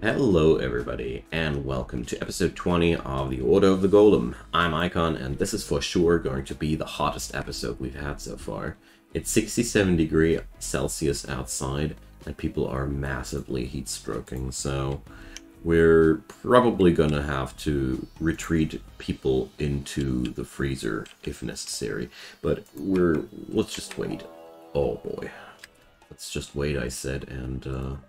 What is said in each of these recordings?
Hello everybody, and welcome to episode 20 of the Order of the Golem. I'm Icon, and this is for sure going to be the hottest episode we've had so far. It's 67 degrees Celsius outside, and people are massively heat stroking, so we're probably gonna have to retreat people into the freezer if necessary. But let's just wait. Oh boy. Let's just wait, I said, and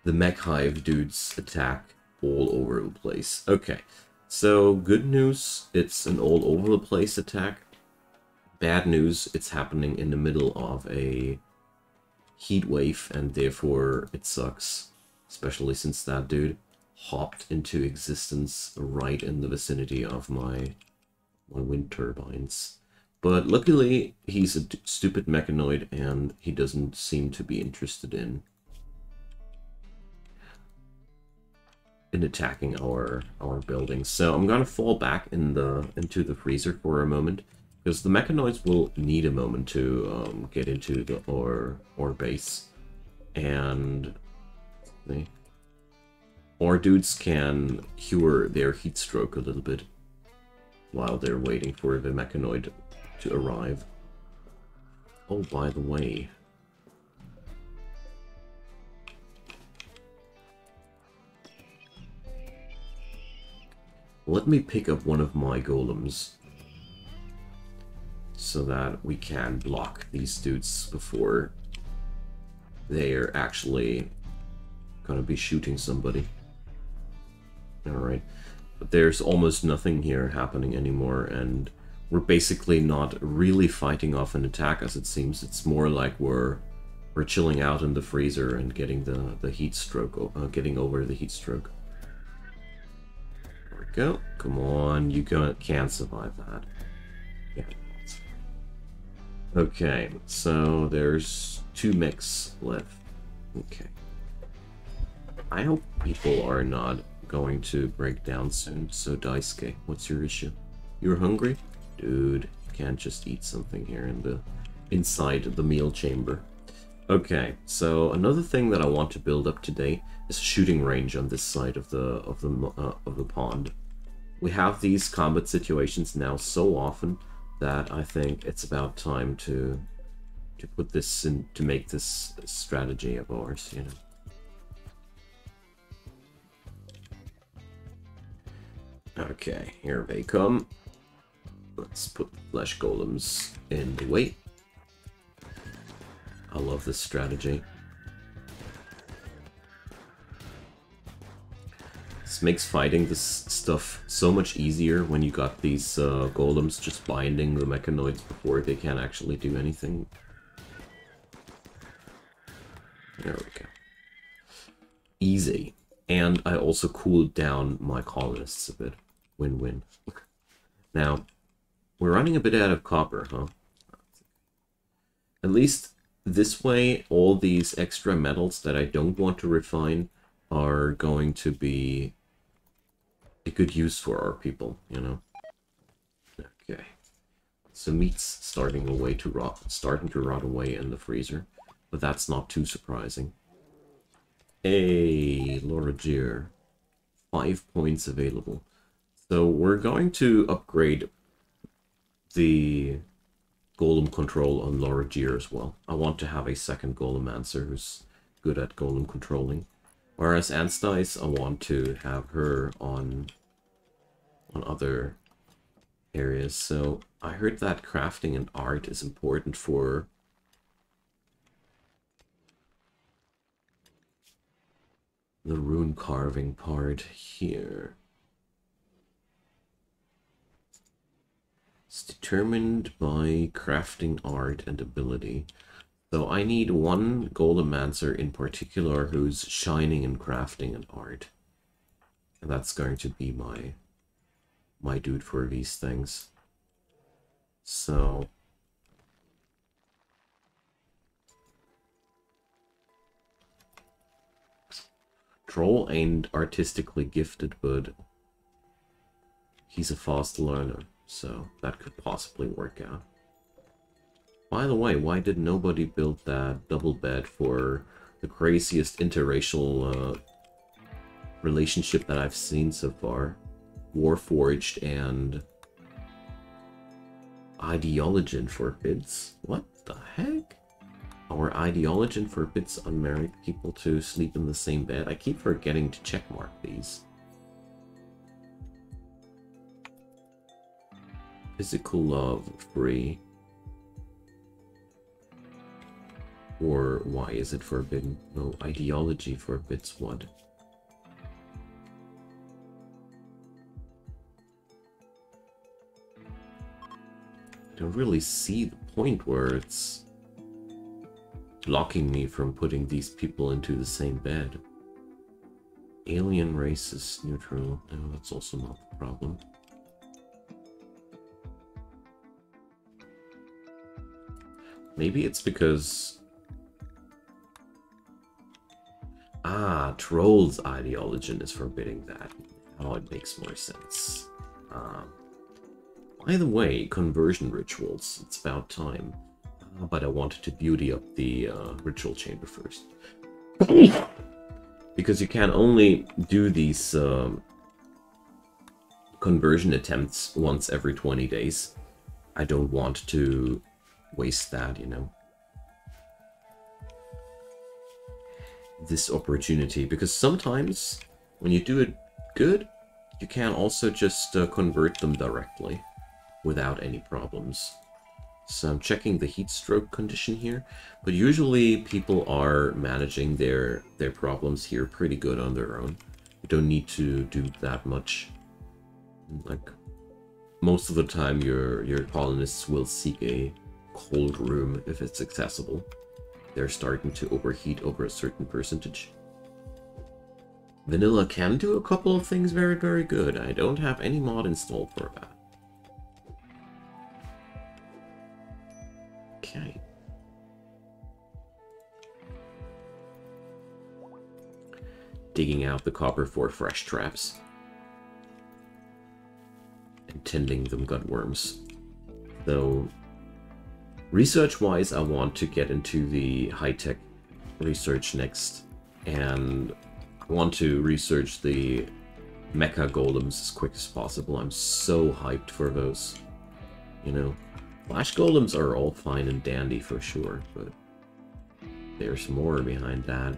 the mech hive dudes attack all over the place. Okay, so good news, it's an all over the place attack. Bad news, it's happening in the middle of a heat wave, and therefore it sucks. Especially since that dude hopped into existence right in the vicinity of my wind turbines. But luckily, he's a stupid mechanoid, and he doesn't seem to be interested in attacking our buildings. So I'm gonna fall back into the freezer for a moment, because the mechanoids will need a moment to get into our base, and our dudes can cure their heat stroke a little bit while they're waiting for the mechanoid to arrive. Oh, by the way, let me pick up one of my golems so that we can block these dudes before they're actually gonna be shooting somebody. Alright, but there's almost nothing here happening anymore, and we're basically not really fighting off an attack, as it seems. It's more like we're chilling out in the freezer and getting the heat stroke, getting over the heat stroke. Go. Come on, you can't survive that. Yeah. Okay, so there's 2 mechs left. Okay. I hope people are not going to break down soon. So Daisuke, what's your issue? You're hungry? Dude, you can't just eat something here inside the meal chamber. Okay, so another thing that I want to build up today is a shooting range on this side of the pond. We have these combat situations now so often that I think it's about time to put this in, to make this a strategy of ours, you know. Okay, here they come. Let's put the flesh golems in the way. I love this strategy. This makes fighting this stuff so much easier when you got these golems just binding the mechanoids before they can actually do anything. There we go. Easy. And I also cooled down my colonists a bit. Win-win. Now, we're running a bit out of copper, huh? At least this way, all these extra metals that I don't want to refine are going to be a good use for our people, you know. Okay, so meat's starting to rot away in the freezer, but that's not too surprising. Hey, Loragir, 5 points available. So we're going to upgrade the golem control on Loragir as well. I want to have a second Golemancer who's good at golem controlling. Whereas Anstice, I want to have her on other areas. So I heard that crafting and art is important for the rune carving part here. It's determined by crafting art and ability. So I need one Golemancer in particular who's shining in crafting and art. And that's going to be my dude for these things. So Troll ain't artistically gifted, but he's a fast learner, so that could possibly work out. By the way, why did nobody build that double bed for the craziest interracial relationship that I've seen so far. Warforged and Ideologian forbids. What the heck? Our Ideologian forbids unmarried people to sleep in the same bed. I keep forgetting to checkmark these. Physical love free. Or why is it forbidden? No, ideology forbids what? I don't really see the point where it's blocking me from putting these people into the same bed. Alien race is neutral. No, that's also not the problem. Maybe it's because... Ah, Troll's Ideologian is forbidding that. Oh, it makes more sense. By the way, conversion rituals. It's about time. But I wanted to beauty up the ritual chamber first. Because you can only do these conversion attempts once every 20 days. I don't want to waste that, you know. This opportunity, because sometimes when you do it good, you can also just convert them directly without any problems. So I'm checking the heat stroke condition here, but usually people are managing their problems here pretty good on their own. You don't need to do that much. Like most of the time your colonists will seek a cold room if it's accessible. They're starting to overheat over a certain percentage. Vanilla can do a couple of things very, very good. I don't have any mod installed for that. Okay. Digging out the copper for fresh traps. And tending them gutworms. Though, research-wise, I want to get into the high-tech research next. And I want to research the mecha golems as quick as possible. I'm so hyped for those. You know? Flash golems are all fine and dandy for sure, but there's more behind that.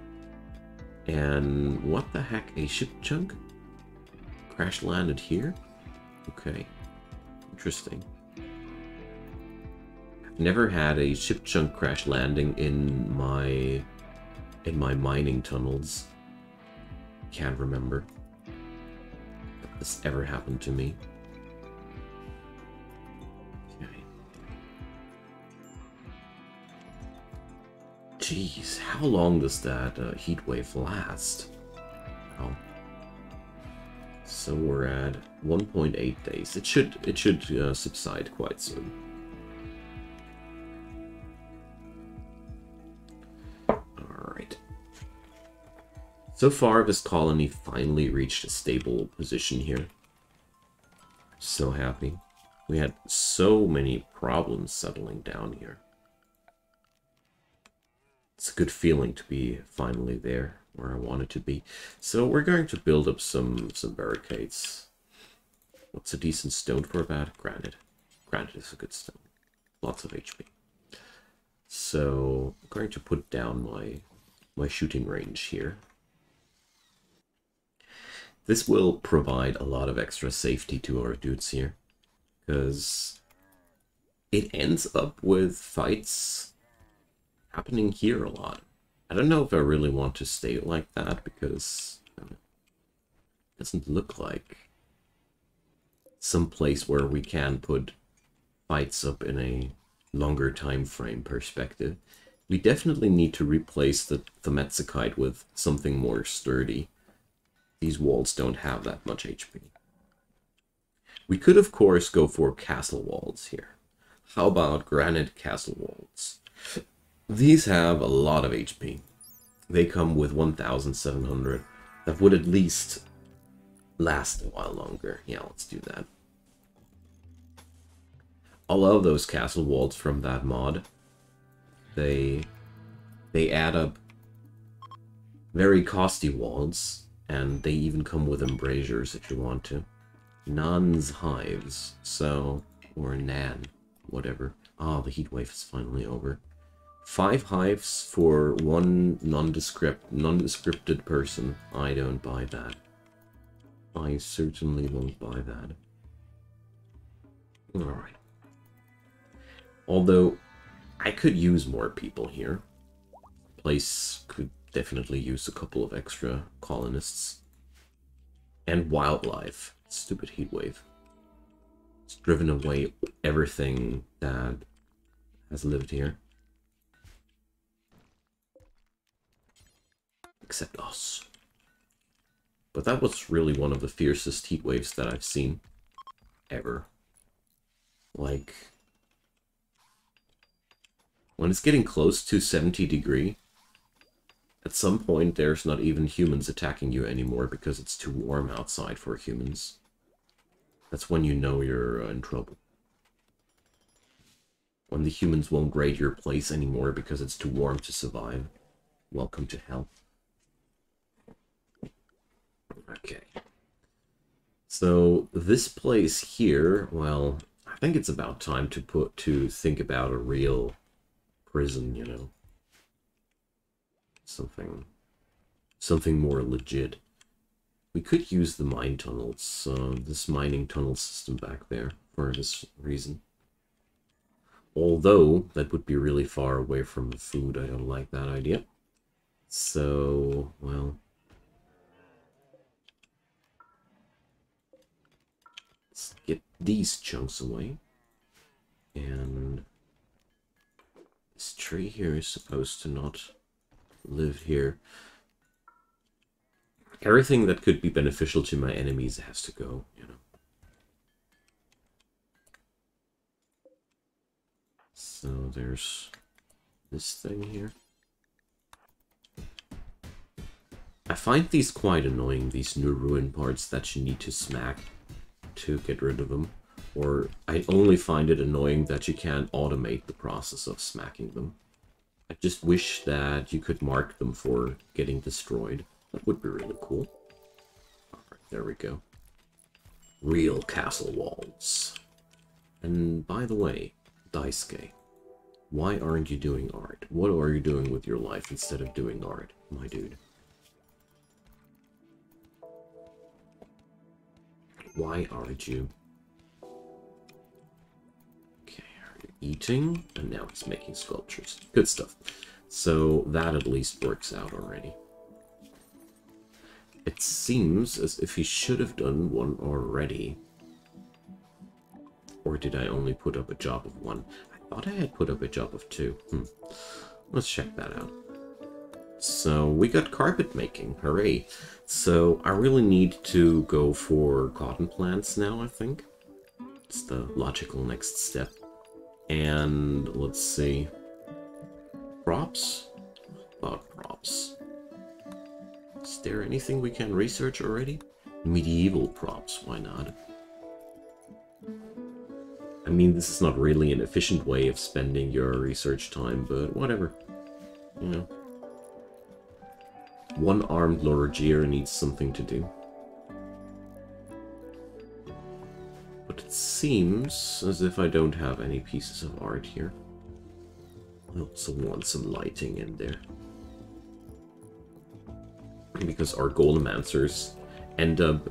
And what the heck? A ship chunk? Crash landed here? Okay. Interesting. I've never had a ship chunk crash landing in my mining tunnels. Can't remember if this ever happened to me. Jeez, how long does that heat wave last? Oh. So we're at 1.8 days. It should subside quite soon. Alright. So far, this colony finally reached a stable position here. So happy. We had so many problems settling down here. It's a good feeling to be finally there where I wanted to be. So we're going to build up some barricades. What's a decent stone for that? Granite. Granite is a good stone. Lots of HP. So I'm going to put down my shooting range here. This will provide a lot of extra safety to our dudes here, because it ends up with fights happening here a lot. I don't know if I really want to stay like that, because it doesn't look like some place where we can put fights up in a longer time frame perspective. We definitely need to replace the Themetsicite with something more sturdy. These walls don't have that much HP. We could, of course, go for castle walls here. How about granite castle walls? These have a lot of HP. They come with 1,700. That would at least last a while longer. Yeah, let's do that. I love those castle walls from that mod. They add up very costly walls, And they even come with embrasures if you want to. Nan's hives, so... or Nan, whatever. Ah, the heat wave is finally over. 5 hives for one nondescripted person. I don't buy that. I certainly won't buy that. Alright. Although, I could use more people here. Place could definitely use a couple of extra colonists. And wildlife. Stupid heat wave. It's driven away everything that has lived here. Except us. But that was really one of the fiercest heat waves that I've seen. Ever. Like... when it's getting close to 70 degree, at some point there's not even humans attacking you anymore because it's too warm outside for humans. That's when you know you're in trouble. When the humans won't raid your place anymore because it's too warm to survive. Welcome to hell. Okay. So this place here, well, I think it's about time to think about a real prison, you know. Something more legit. We could use the mine tunnels, this mining tunnel system back there for this reason. Although, that would be really far away from the food. I don't like that idea. So, well... let's get these chunks away. And... this tree here is supposed to not live here. Everything that could be beneficial to my enemies has to go, you know. So there's this thing here. I find these quite annoying, these new ruin parts that you need to smack to get rid of them. Or I only find it annoying that you can't automate the process of smacking them. I just wish that you could mark them for getting destroyed. That would be really cool. Alright, there we go. Real castle walls. And by the way, Daisuke, why aren't you doing art? What are you doing with your life instead of doing art, my dude? Why aren't you? Okay, are you eating? And now he's making sculptures. Good stuff. So that at least works out already. It seems as if he should have done one already. Or did I only put up a job of 1? I thought I had put up a job of 2. Let's check that out. So we got carpet making. Hooray. So I really need to go for cotton plants now, I think. It's the logical next step. And let's see. Props? About props. Is there anything we can research already? Medieval props, why not? I mean, this is not really an efficient way of spending your research time, but whatever. You know. One-armed Lorgier needs something to do. But it seems as if I don't have any pieces of art here. I also want some lighting in there. Because our Golemancers end up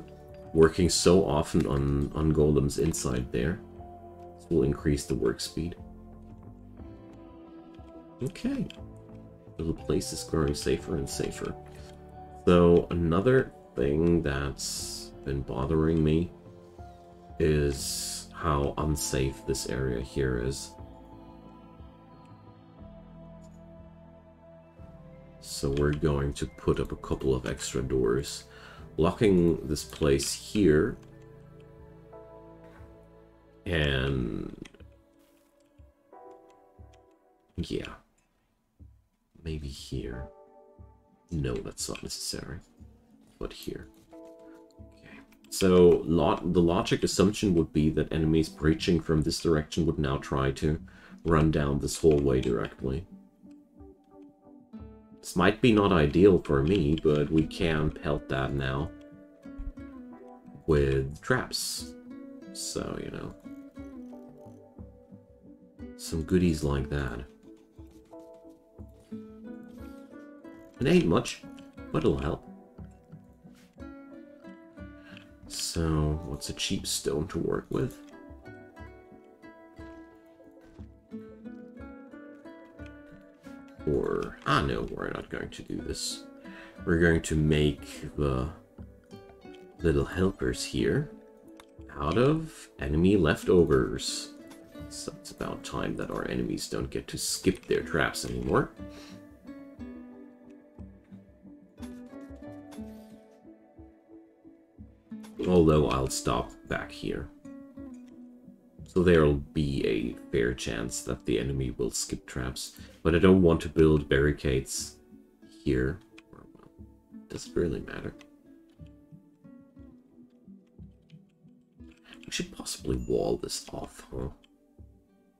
working so often on golems inside there. This will increase the work speed. Okay. The little place is growing safer and safer. So another thing that's been bothering me is how unsafe this area here is. So we're going to put up a couple of extra doors, locking this place here, and yeah, maybe here. No, that's not necessary, but here. Okay. So the logic assumption would be that enemies breaching from this direction would now try to run down this hallway directly. This might be not ideal for me, but we can pelt that now with traps. So, you know, some goodies like that. It ain't much, but it'll help. So, what's a cheap stone to work with? Or, no, we're not going to do this. We're going to make the little helpers here out of enemy leftovers. So it's about time that our enemies don't get to skip their traps anymore. Although I'll stop back here. So there'll be a fair chance that the enemy will skip traps. But I don't want to build barricades here. Well, does it really matter? We should possibly wall this off, huh?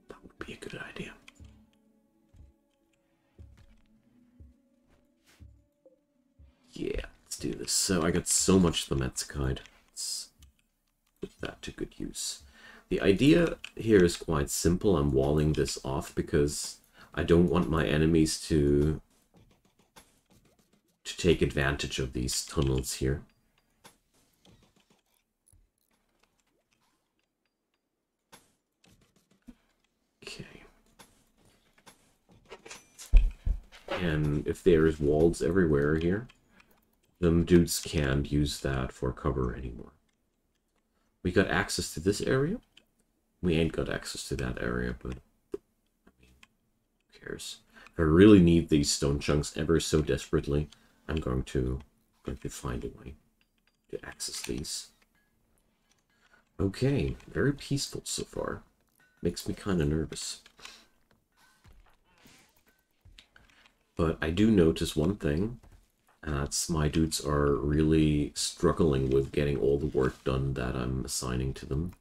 That would be a good idea. Yeah, let's do this. So I got so much Themetskyte. Let's put that to good use. The idea here is quite simple. I'm walling this off because I don't want my enemies to take advantage of these tunnels here. Okay. And if there's walls everywhere here, them dudes can't use that for cover anymore. We got access to this area. We ain't got access to that area, but I mean, who cares? If I really need these stone chunks ever so desperately, I'm going to find a way to access these. Okay, very peaceful so far. Makes me kind of nervous. But I do notice one thing. That's my dudes are really struggling with getting all the work done that I'm assigning to them.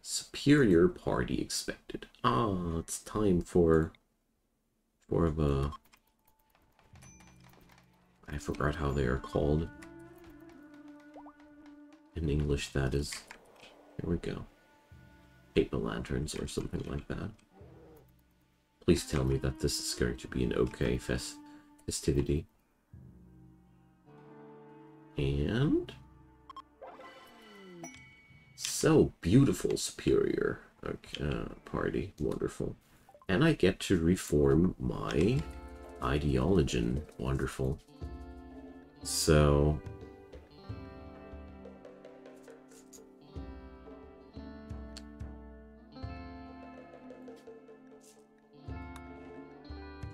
Superior party expected. Ah, it's time for the... I forgot how they are called. In English, that is... Here we go. Paper lanterns or something like that. Please tell me that this is going to be an okay festivity. And... So beautiful, superior. Okay, party. Wonderful. And I get to reform my ideology. Wonderful. So...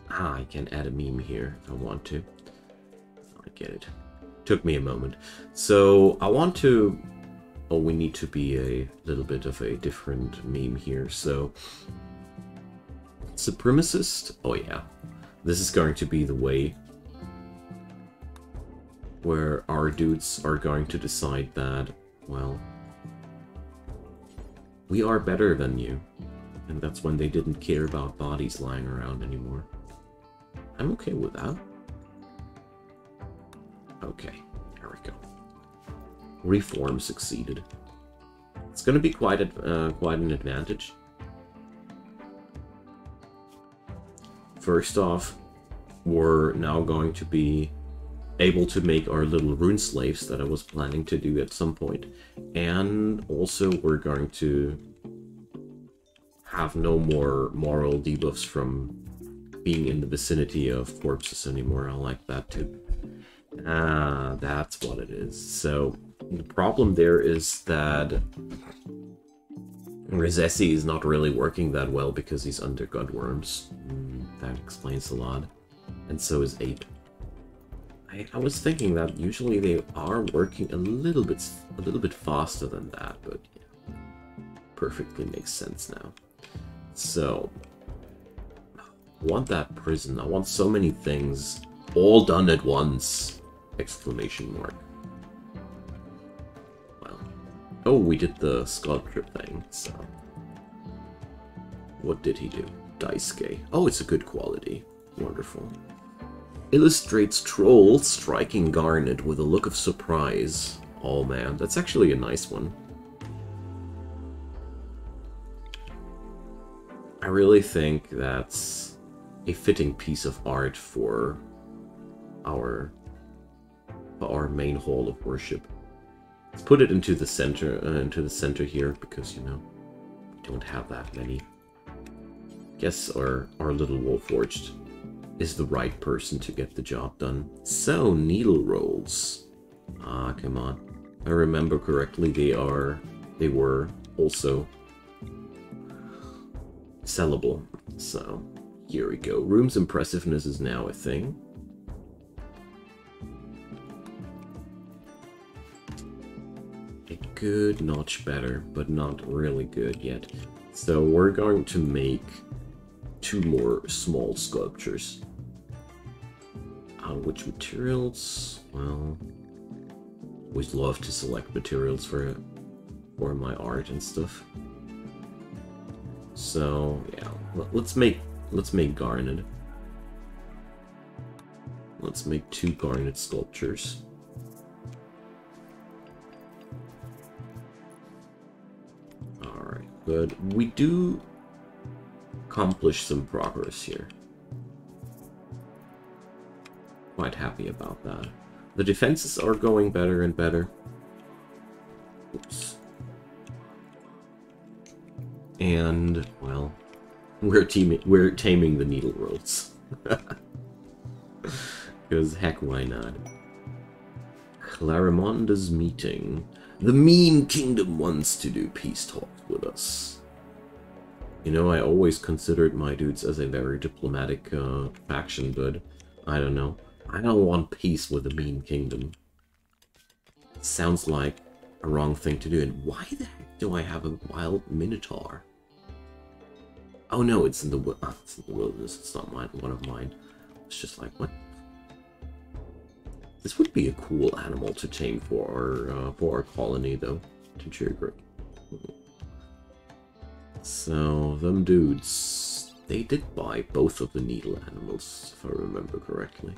I can add a meme here if I want to. I get it. Took me a moment. So I want to... Oh, we need to be a little bit of a different meme here. So, supremacist. Oh yeah, this is going to be the way where our dudes are going to decide that, well, we are better than you. And that's when they didn't care about bodies lying around anymore. I'm okay with that. Okay, there we go. Reform succeeded. It's going to be quite an advantage. First off, we're now going to be able to make our little rune slaves that I was planning to do at some point. And also we're going to have no more moral debuffs from being in the vicinity of corpses anymore. I like that too. Ah, that's what it is. So, the problem there is that Rizesi is not really working that well because he's under Godworms. That explains a lot. And so is Ape. I was thinking that usually they are working a little bit faster than that, but yeah, perfectly makes sense now. So, I want that prison. I want so many things all done at once! Exclamation mark. Well, oh, we did the sculpture thing, so What did he do? Daisuke. Oh, it's a good quality. Wonderful. Illustrates troll striking garnet with a look of surprise. Oh man, that's actually a nice one. I really think that's a fitting piece of art for our main hall of worship. Let's put it into the center here, because, you know, we don't have that many. Guess our little Warforged is the right person to get the job done. So, needle rolls. Ah, come on. If I remember correctly, they were also sellable. So, here we go. Room's impressiveness is now a thing. A good notch better, but not really good yet. So we're going to make 2 more small sculptures. Which materials? Well, always love to select materials for my art and stuff. So yeah, let's make garnet. Let's make 2 garnet sculptures. Alright, but we do accomplish some progress here. Quite happy about that. The defenses are going better and better. Oops. And, well, we're taming the needle rolls. Because heck, why not? Clarimonda's meeting. The Mean Kingdom wants to do peace talks with us. You know, I always considered my dudes as a very diplomatic faction, but I don't know. I don't want peace with the Mean Kingdom. It sounds like a wrong thing to do. And why the heck do I have a wild Minotaur? Oh no, it's in the wilderness. It's not one of mine. It's just like, what? This would be a cool animal to tame for our colony, though. To trigger. So them dudes, they did buy both of the needle animals, if I remember correctly.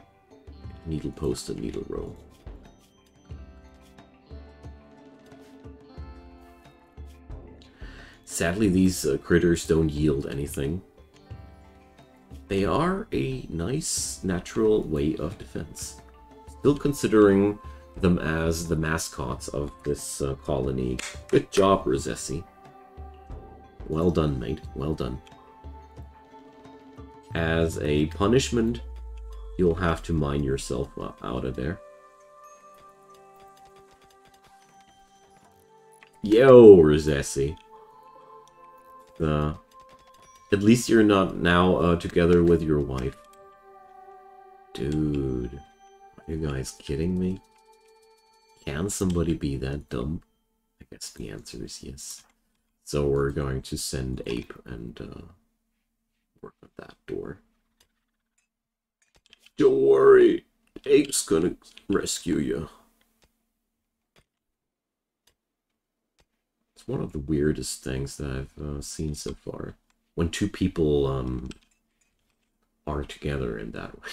Needle post and needle roll. Sadly, these critters don't yield anything. They are a nice, natural way of defense. Still considering them as the mascots of this colony. Good job, Rosessi. Well done, mate. Well done. As a punishment, you'll have to mine yourself out of there. Yo, Rosessi. At least you're not now together with your wife. Dude, are you guys kidding me? Can somebody be that dumb? I guess the answer is yes. So we're going to send Ape and work on that door. Don't worry, Ape's gonna rescue you. It's one of the weirdest things that I've seen so far. When 2 people are together in that way.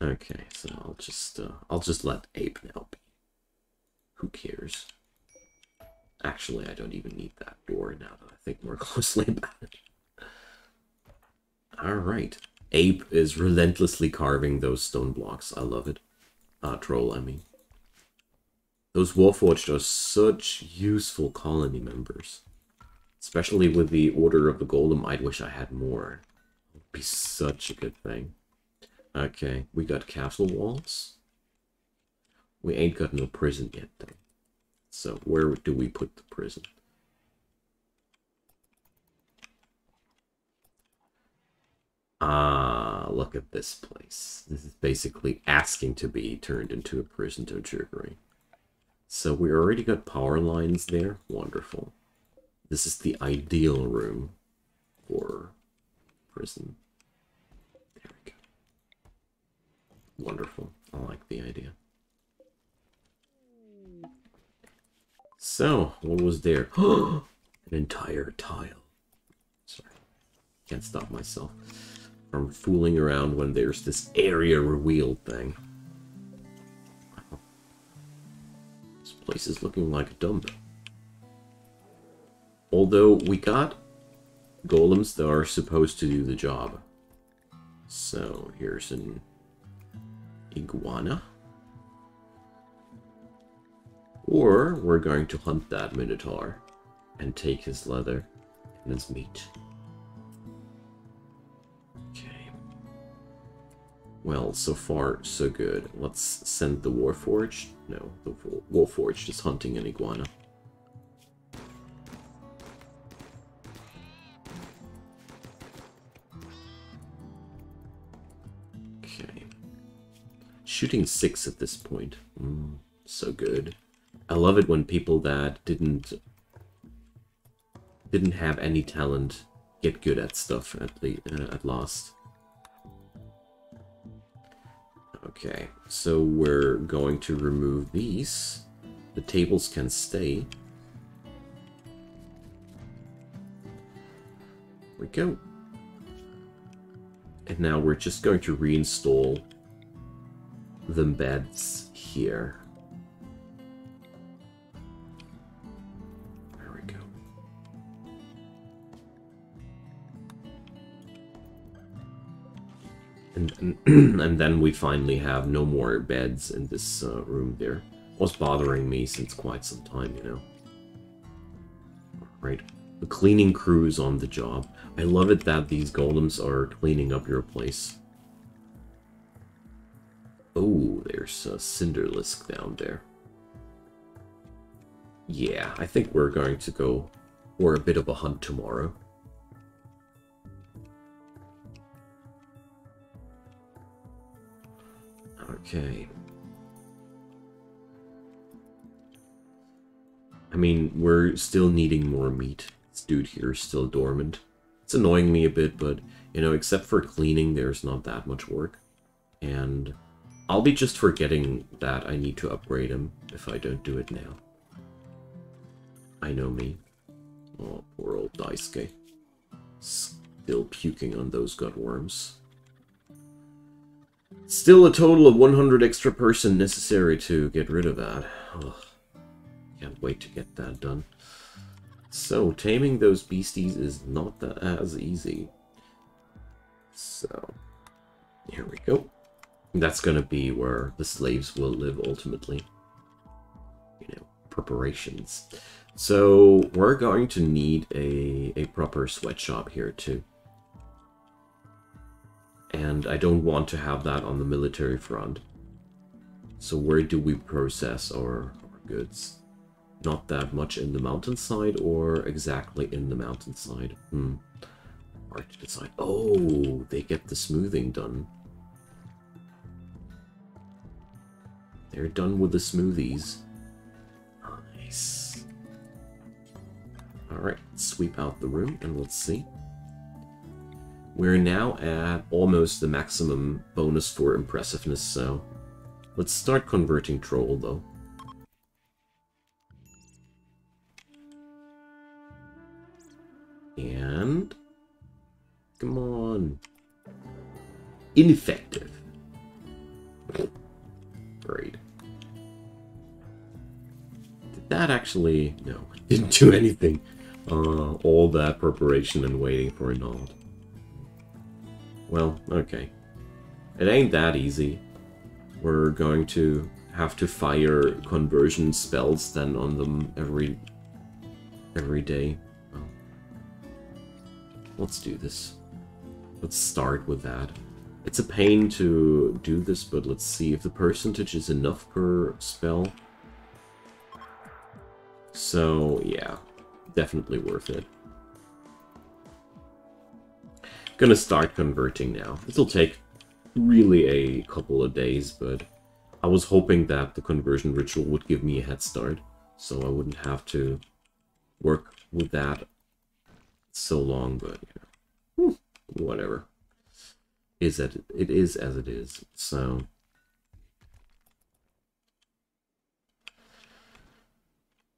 Okay, so I'll just let Ape now be. Who cares? Actually, I don't even need that door now that I think more closely about it. Alright. Ape is relentlessly carving those stone blocks. I love it. Troll, I mean. Those Warforged are such useful colony members. Especially with the Order of the Golem, I wish I had more. It would be such a good thing. Okay, we got castle walls. We ain't got no prison yet, though. So, where do we put the prison? Ah, look at this place. This is basically asking to be turned into a prison to Jiggery. So we already got power lines there. Wonderful. This is the ideal room for prison. There we go. Wonderful. I like the idea. So, what was there? An entire tile. Sorry. Can't stop myself from fooling around when there's this area reveal thing. Wow. This place is looking like a dump. Although we got golems that are supposed to do the job. So here's an iguana. Or we're going to hunt that minotaur and take his leather and his meat. Okay. Well, so far so good. Let's send the Warforged. No, the Warforged is hunting an iguana. Okay. Shooting 6 at this point. So good. I love it when people that didn't have any talent get good at stuff at last. Okay, so we're going to remove these. The tables can stay. There we go. And now we're just going to reinstall the beds here. There we go. And then we finally have no more beds in this room there. Was bothering me since quite some time, you know. Alright, the cleaning crew's on the job. I love it that these golems are cleaning up your place. Oh, there's a Cinderlisk down there. Yeah, I think we're going to go for a bit of a hunt tomorrow. Okay. I mean, we're still needing more meat. This dude here is still dormant. It's annoying me a bit, but, you know, except for cleaning, there's not that much work. And I'll be just forgetting that I need to upgrade him if I don't do it now. I know me. Oh, poor old Daisuke. Still puking on those gutworms. Still a total of 100 extra person necessary to get rid of that. Ugh. Can't wait to get that done. So, taming those beasties is not as easy. So, here we go. That's gonna be where the slaves will live ultimately. You know, preparations. So, we're going to need a proper sweatshop here too. And I don't want to have that on the military front. So where do we process our goods? Not that much in the mountainside or exactly in the mountainside. Hard to decide. Oh, they get the smoothing done. They're done with the smoothies. Nice. Alright, let's sweep out the room and let's see. We're now at almost the maximum bonus for impressiveness, so let's start converting troll, though. And come on. Ineffective. Great. Did that actually... No, didn't do anything. All that preparation and waiting for a nod. Well, okay. It ain't that easy. We're going to have to fire conversion spells then on them every day. Well, let's do this. Let's start with that. It's a pain to do this, but let's see if the percentage is enough per spell. So, yeah. Definitely worth it. Gonna start converting now. It'll take really a couple of days, but I was hoping that the conversion ritual would give me a head start, so I wouldn't have to work with that so long, but you know, whatever. It is as it is, so...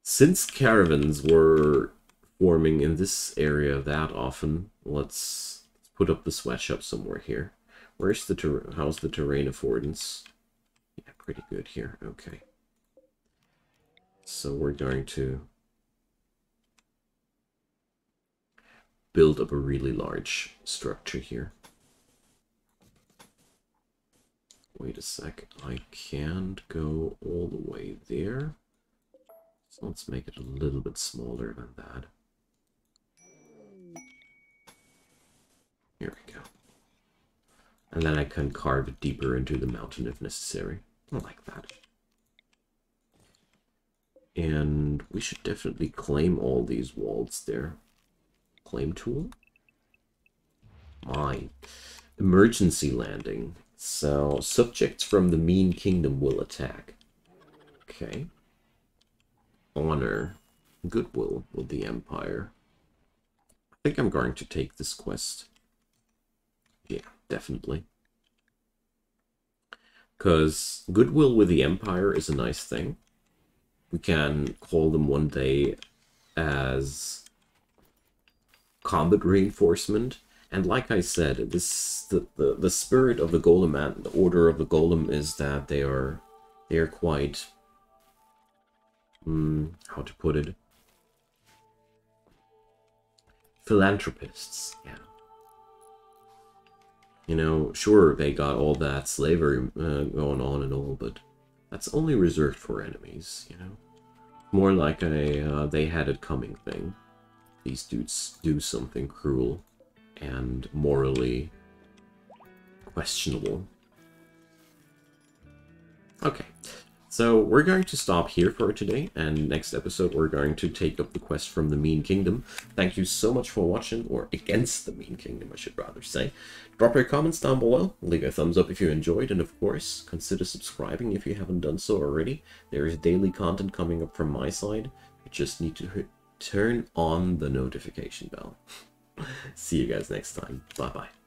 Since caravans were forming in this area that often. Let's put up the sweatshop somewhere here. Where's the how's the terrain affordance? Yeah, pretty good here. Okay. So we're going to build up a really large structure here. Wait a sec, I can't go all the way there. So let's make it a little bit smaller than that. Here we go. And then I can carve it deeper into the mountain if necessary. I like that. And we should definitely claim all these walls there. Claim tool? Mine. Emergency landing. So, subjects from the Mean Kingdom will attack. Okay. Honor. Goodwill with the Empire. I think I'm going to take this quest. Yeah, definitely. Because goodwill with the Empire is a nice thing. We can call them one day as combat reinforcement. And like I said, the spirit of the Golemancer, the Order of the Golem, is that they are quite how to put it, philanthropists. Yeah. You know, sure, they got all that slavery going on and all, but that's only reserved for enemies, you know? More like a they had it coming thing. These dudes do something cruel and morally questionable. Okay, so we're going to stop here for today, and next episode we're going to take up the quest from the Mean Kingdom. Thank you so much for watching, or against the Mean Kingdom, I should rather say. Drop your comments down below, leave a thumbs up if you enjoyed, and of course, consider subscribing if you haven't done so already. There is daily content coming up from my side. You just need to turn on the notification bell. See you guys next time. Bye-bye.